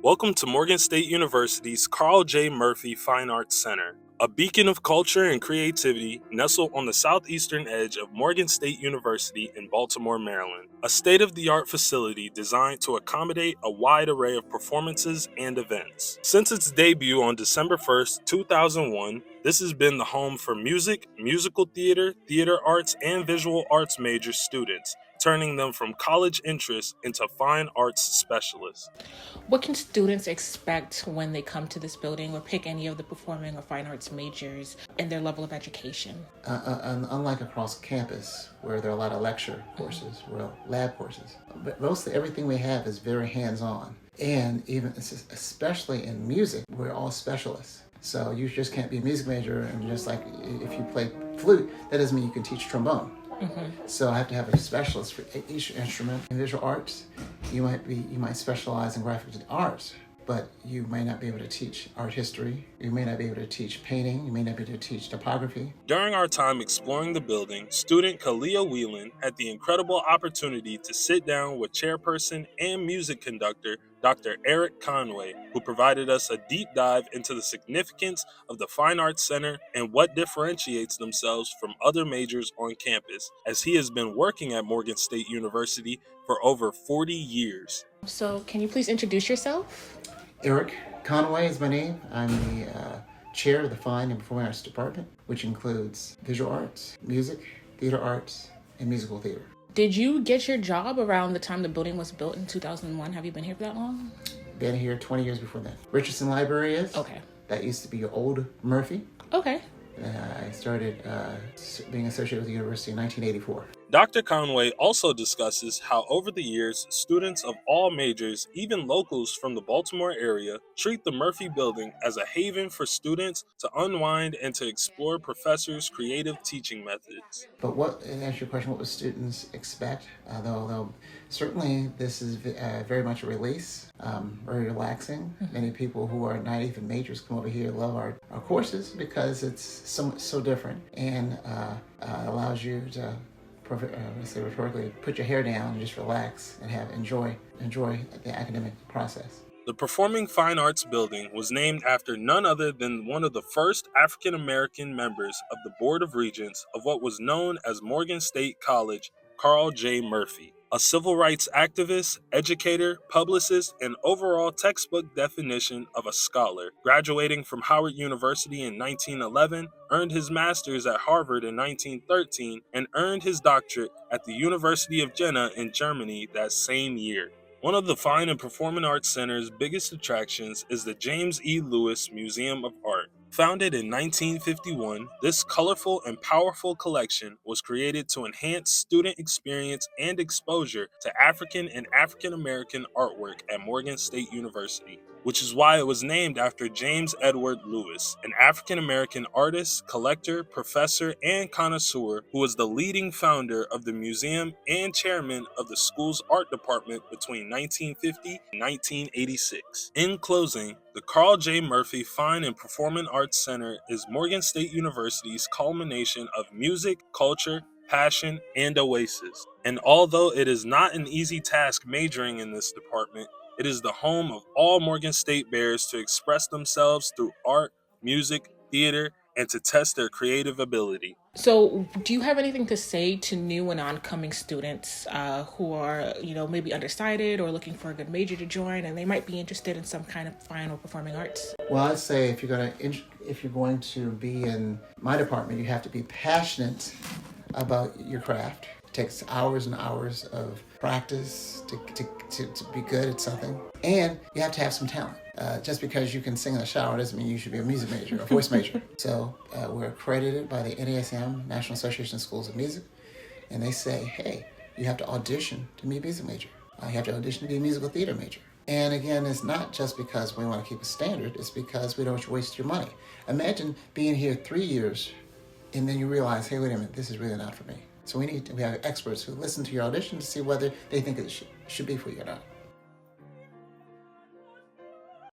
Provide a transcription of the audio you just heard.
Welcome to Morgan State University's Carl J. Murphy Fine Arts Center, a beacon of culture and creativity nestled on the southeastern edge of Morgan State University in Baltimore, Maryland. A state-of-the-art facility designed to accommodate a wide array of performances and events. Since its debut on December 1st, 2001, this has been the home for music, musical theater, theater arts, and visual arts major students, turning them from college interests into fine arts specialists. What can students expect when they come to this building or pick any of the performing or fine arts majors in their level of education? Unlike across campus, where there are a lot of lecture courses, well, lab courses, but mostly everything we have is very hands-on. And even, especially in music, we're all specialists. So you just can't be a music major and just like if you play flute, that doesn't mean you can teach trombone. So I have to have a specialist for each instrument. In visual arts, you might specialize in graphic arts, but you may not be able to teach art history. You may not be able to teach painting. You may not be able to teach topography. During our time exploring the building, student Kalia Whelan had the incredible opportunity to sit down with chairperson and music conductor Dr. Eric Conway, who provided us a deep dive into the significance of the Fine Arts Center and what differentiates themselves from other majors on campus, as he has been working at Morgan State University for over 40 years. So, can you please introduce yourself? Eric Conway is my name. I'm the chair of the Fine and Performing Arts Department, which includes visual arts, music, theater arts, and musical theater. Did you get your job around the time the building was built in 2001? Have you been here for that long? Been here 20 years before that. Richardson Library is. Okay. That used to be your old Murphy. Okay. I started being associated with the university in 1984. Dr. Conway also discusses how over the years, students of all majors, even locals from the Baltimore area, treat the Murphy Building as a haven for students to unwind and to explore professors' creative teaching methods. But and answer your question, what would students expect? Though certainly this is very much a release, very relaxing. Many people who are not even majors come over here, love our courses because it's so different and allows you to rhetorically, put your hair down and just relax and enjoy the academic process. The Performing Fine Arts Building was named after none other than one of the first African American members of the Board of Regents of what was known as Morgan State College, Carl J. Murphy, a civil rights activist, educator, publicist, and overall textbook definition of a scholar. Graduating from Howard University in 1911, earned his master's at Harvard in 1913, and earned his doctorate at the University of Jena in Germany that same year. One of the Fine and Performing Arts Center's biggest attractions is the James E. Lewis Museum of Art. Founded in 1951, this colorful and powerful collection was created to enhance student experience and exposure to African and African American artwork at Morgan State University, which is why it was named after James Edward Lewis, an African American artist, collector, professor, and connoisseur who was the leading founder of the museum and chairman of the school's art department between 1950 and 1986. In closing, the Carl J. Murphy Fine and Performing Arts Center is Morgan State University's culmination of music, culture, passion, and oasis. And although it is not an easy task majoring in this department, it is the home of all Morgan State Bears to express themselves through art, music, theater, and to test their creative ability. So, do you have anything to say to new and oncoming students who are, maybe undecided or looking for a good major to join, and they might be interested in some kind of fine or performing arts? Well, I'd say if you're going to be in my department, you have to be passionate about your craft. It takes hours and hours of practice to be good at something, and you have to have some talent. Just because you can sing in the shower doesn't mean you should be a music major or a voice major. So we're accredited by the NASM, National Association of Schools of Music, and they say, hey, you have to audition to be a music major. You have to audition to be a musical theater major. And again, it's not just because we want to keep a standard, it's because we don't waste your money. Imagine being here 3 years and then you realize, hey, wait a minute, this is really not for me. So we have experts who listen to your audition to see whether they think it should be for you or not.